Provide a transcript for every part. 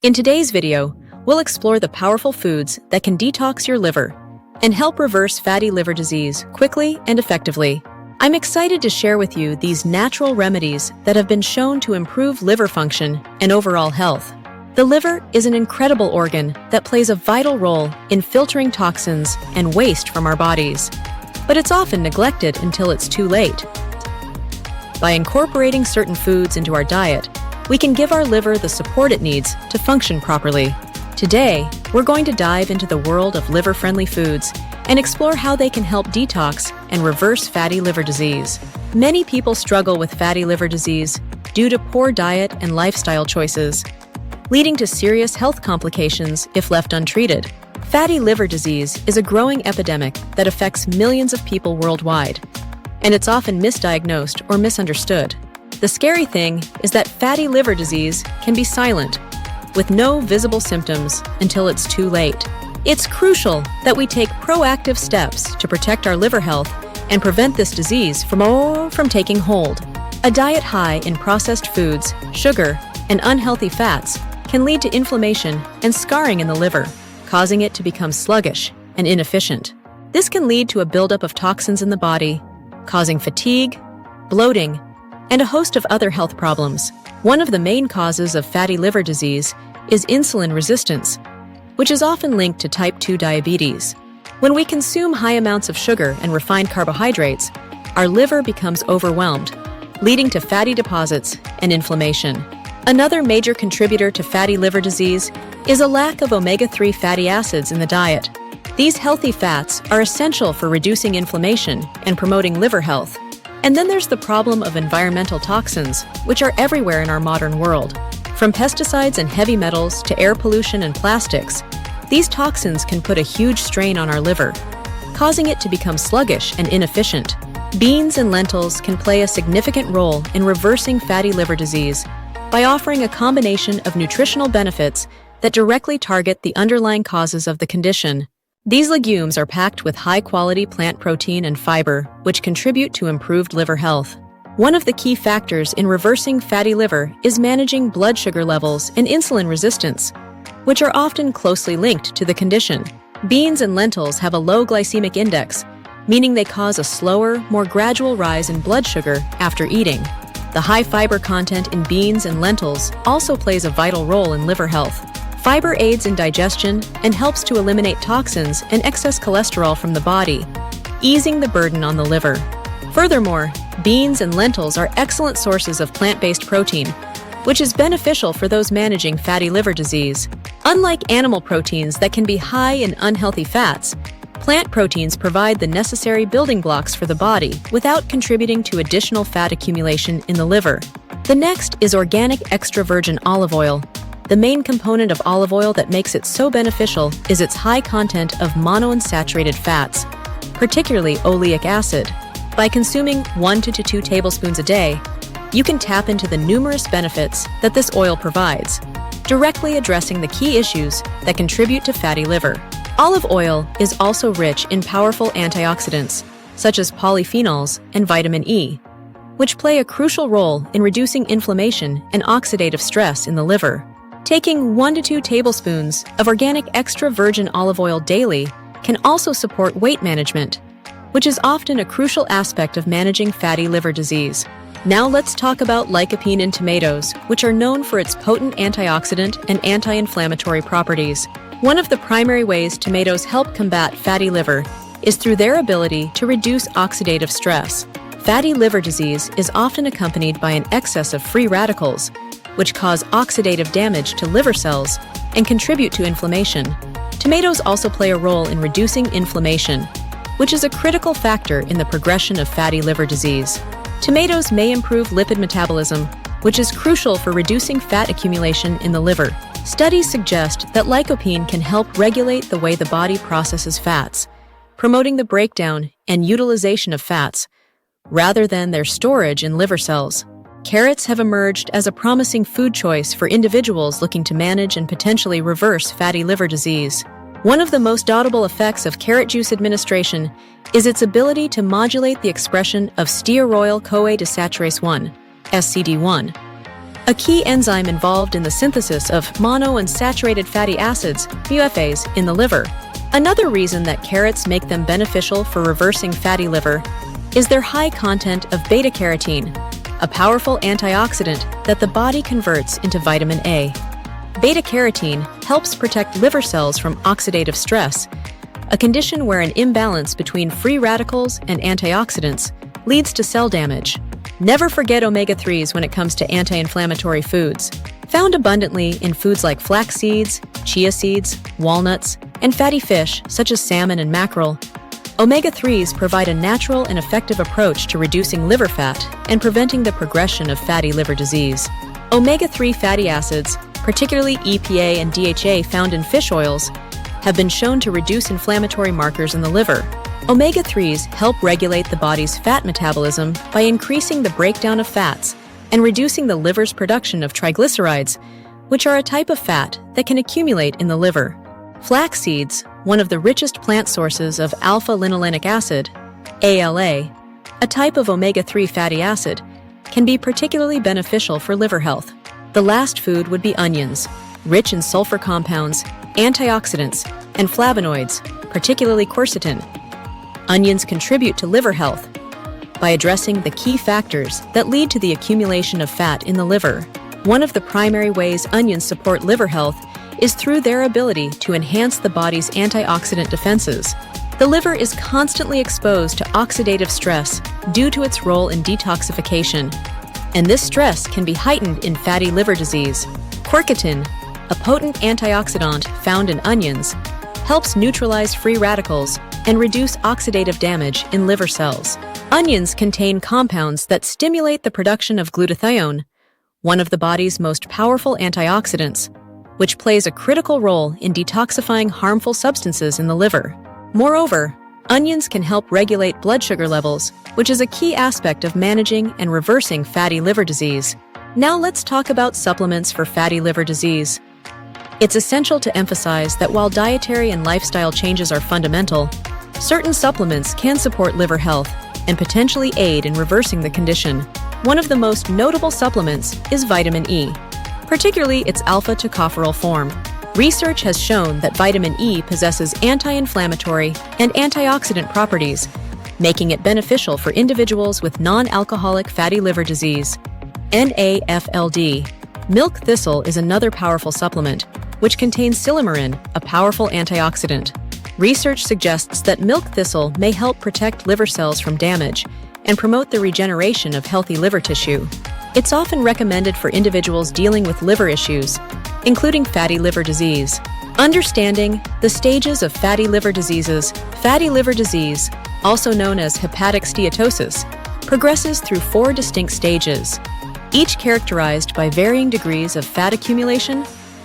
In today's video, we'll explore the powerful foods that can detox your liver and help reverse fatty liver disease quickly and effectively. I'm excited to share with you these natural remedies that have been shown to improve liver function and overall health. The liver is an incredible organ that plays a vital role in filtering toxins and waste from our bodies, but it's often neglected until it's too late. By incorporating certain foods into our diet, we can give our liver the support it needs to function properly. Today, we're going to dive into the world of liver-friendly foods and explore how they can help detox and reverse fatty liver disease. Many people struggle with fatty liver disease due to poor diet and lifestyle choices, leading to serious health complications if left untreated. Fatty liver disease is a growing epidemic that affects millions of people worldwide, and it's often misdiagnosed or misunderstood. The scary thing is that fatty liver disease can be silent, with no visible symptoms until it's too late. It's crucial that we take proactive steps to protect our liver health and prevent this disease from taking hold. A diet high in processed foods, sugar, and unhealthy fats can lead to inflammation and scarring in the liver, causing it to become sluggish and inefficient. This can lead to a buildup of toxins in the body, causing fatigue, bloating, and a host of other health problems. One of the main causes of fatty liver disease is insulin resistance, which is often linked to type 2 diabetes. When we consume high amounts of sugar and refined carbohydrates, our liver becomes overwhelmed, leading to fatty deposits and inflammation. Another major contributor to fatty liver disease is a lack of omega-3 fatty acids in the diet. These healthy fats are essential for reducing inflammation and promoting liver health. And then there's the problem of environmental toxins, which are everywhere in our modern world. From pesticides and heavy metals to air pollution and plastics, these toxins can put a huge strain on our liver, causing it to become sluggish and inefficient. Beans and lentils can play a significant role in reversing fatty liver disease by offering a combination of nutritional benefits that directly target the underlying causes of the condition. These legumes are packed with high-quality plant protein and fiber, which contribute to improved liver health. One of the key factors in reversing fatty liver is managing blood sugar levels and insulin resistance, which are often closely linked to the condition. Beans and lentils have a low glycemic index, meaning they cause a slower, more gradual rise in blood sugar after eating. The high fiber content in beans and lentils also plays a vital role in liver health. Fiber aids in digestion and helps to eliminate toxins and excess cholesterol from the body, easing the burden on the liver. Furthermore, beans and lentils are excellent sources of plant-based protein, which is beneficial for those managing fatty liver disease. Unlike animal proteins that can be high in unhealthy fats, plant proteins provide the necessary building blocks for the body without contributing to additional fat accumulation in the liver. The next is organic extra virgin olive oil. The main component of olive oil that makes it so beneficial is its high content of monounsaturated fats, particularly oleic acid. By consuming 1 to 2 tablespoons a day, you can tap into the numerous benefits that this oil provides, directly addressing the key issues that contribute to fatty liver. Olive oil is also rich in powerful antioxidants, such as polyphenols and vitamin E, which play a crucial role in reducing inflammation and oxidative stress in the liver. Taking 1 to 2 tablespoons of organic extra virgin olive oil daily can also support weight management, which is often a crucial aspect of managing fatty liver disease. Now let's talk about lycopene in tomatoes, which are known for its potent antioxidant and anti-inflammatory properties. One of the primary ways tomatoes help combat fatty liver is through their ability to reduce oxidative stress. Fatty liver disease is often accompanied by an excess of free radicals, which cause oxidative damage to liver cells and contribute to inflammation. Tomatoes also play a role in reducing inflammation, which is a critical factor in the progression of fatty liver disease. Tomatoes may improve lipid metabolism, which is crucial for reducing fat accumulation in the liver. Studies suggest that lycopene can help regulate the way the body processes fats, promoting the breakdown and utilization of fats, rather than their storage in liver cells. Carrots have emerged as a promising food choice for individuals looking to manage and potentially reverse fatty liver disease. One of the most notable effects of carrot juice administration is its ability to modulate the expression of stearoyl-CoA desaturase 1, SCD1, a key enzyme involved in the synthesis of monounsaturated fatty acids, MUFAs, in the liver. Another reason that carrots make them beneficial for reversing fatty liver is their high content of beta-carotene, a powerful antioxidant that the body converts into vitamin A. Beta-carotene helps protect liver cells from oxidative stress, a condition where an imbalance between free radicals and antioxidants leads to cell damage. Never forget omega-3s when it comes to anti-inflammatory foods. Found abundantly in foods like flax seeds, chia seeds, walnuts, and fatty fish such as salmon and mackerel, omega-3s provide a natural and effective approach to reducing liver fat and preventing the progression of fatty liver disease. Omega-3 fatty acids, particularly EPA and DHA found in fish oils, have been shown to reduce inflammatory markers in the liver. Omega-3s help regulate the body's fat metabolism by increasing the breakdown of fats and reducing the liver's production of triglycerides, which are a type of fat that can accumulate in the liver. Flax seeds, one of the richest plant sources of alpha-linolenic acid, ALA, a type of omega-3 fatty acid, can be particularly beneficial for liver health. The last food would be onions, rich in sulfur compounds, antioxidants, and flavonoids, particularly quercetin. Onions contribute to liver health by addressing the key factors that lead to the accumulation of fat in the liver. One of the primary ways onions support liver health is through their ability to enhance the body's antioxidant defenses. The liver is constantly exposed to oxidative stress due to its role in detoxification, and this stress can be heightened in fatty liver disease. Quercetin, a potent antioxidant found in onions, helps neutralize free radicals and reduce oxidative damage in liver cells. Onions contain compounds that stimulate the production of glutathione, one of the body's most powerful antioxidants, which plays a critical role in detoxifying harmful substances in the liver. Moreover, onions can help regulate blood sugar levels, which is a key aspect of managing and reversing fatty liver disease. Now let's talk about supplements for fatty liver disease. It's essential to emphasize that while dietary and lifestyle changes are fundamental, certain supplements can support liver health and potentially aid in reversing the condition. One of the most notable supplements is vitamin E, particularly its alpha-tocopherol form. Research has shown that vitamin E possesses anti-inflammatory and antioxidant properties, making it beneficial for individuals with non-alcoholic fatty liver disease. NAFLD. Milk thistle is another powerful supplement, which contains silymarin, a powerful antioxidant. Research suggests that milk thistle may help protect liver cells from damage and promote the regeneration of healthy liver tissue. It's often recommended for individuals dealing with liver issues, including fatty liver disease. Understanding the stages of fatty liver diseases. Fatty liver disease, also known as hepatic steatosis, progresses through 4 distinct stages, each characterized by varying degrees of fat accumulation,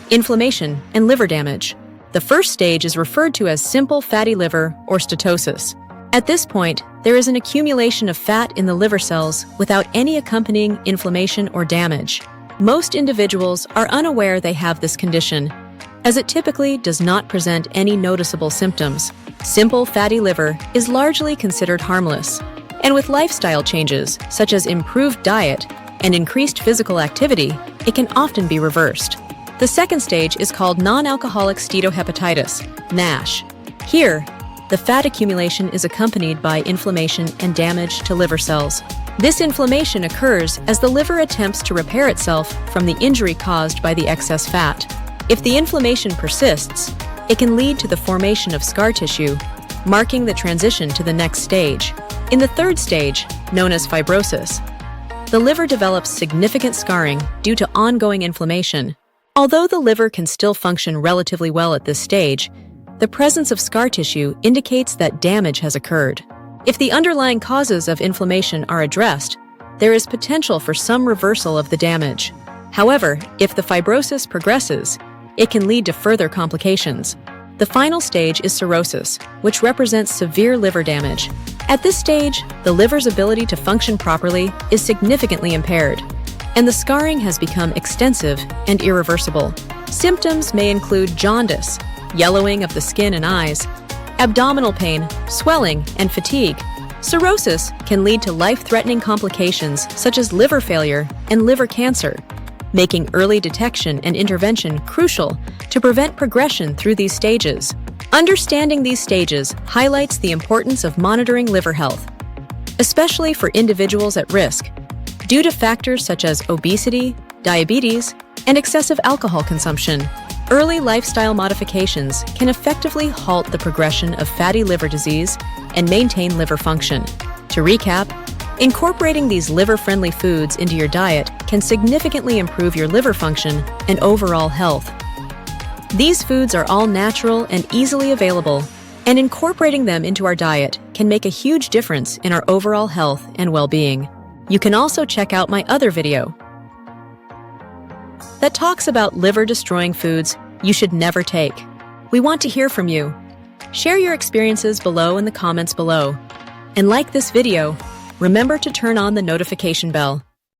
inflammation, and liver damage. The first stage is referred to as simple fatty liver or steatosis. At this point, there is an accumulation of fat in the liver cells without any accompanying inflammation or damage. Most individuals are unaware they have this condition, as it typically does not present any noticeable symptoms. Simple fatty liver is largely considered harmless, and with lifestyle changes such as improved diet and increased physical activity, it can often be reversed. The second stage is called non-alcoholic steatohepatitis, NASH. Here, the fat accumulation is accompanied by inflammation and damage to liver cells. This inflammation occurs as the liver attempts to repair itself from the injury caused by the excess fat. If the inflammation persists, it can lead to the formation of scar tissue, marking the transition to the next stage. In the third stage, known as fibrosis, the liver develops significant scarring due to ongoing inflammation. Although the liver can still function relatively well at this stage, the presence of scar tissue indicates that damage has occurred. If the underlying causes of inflammation are addressed, there is potential for some reversal of the damage. However, if the fibrosis progresses, it can lead to further complications. The final stage is cirrhosis, which represents severe liver damage. At this stage, the liver's ability to function properly is significantly impaired, and the scarring has become extensive and irreversible. Symptoms may include jaundice, yellowing of the skin and eyes, abdominal pain, swelling, and fatigue. Cirrhosis can lead to life-threatening complications such as liver failure and liver cancer, making early detection and intervention crucial to prevent progression through these stages. Understanding these stages highlights the importance of monitoring liver health, especially for individuals at risk, due to factors such as obesity, diabetes, and excessive alcohol consumption. Early lifestyle modifications can effectively halt the progression of fatty liver disease and maintain liver function. To recap, incorporating these liver-friendly foods into your diet can significantly improve your liver function and overall health. These foods are all natural and easily available, and incorporating them into our diet can make a huge difference in our overall health and well-being. You can also check out my other video that talks about liver-destroying foods you should never take. We want to hear from you. Share your experiences below in the comments below. And like this video, remember to turn on the notification bell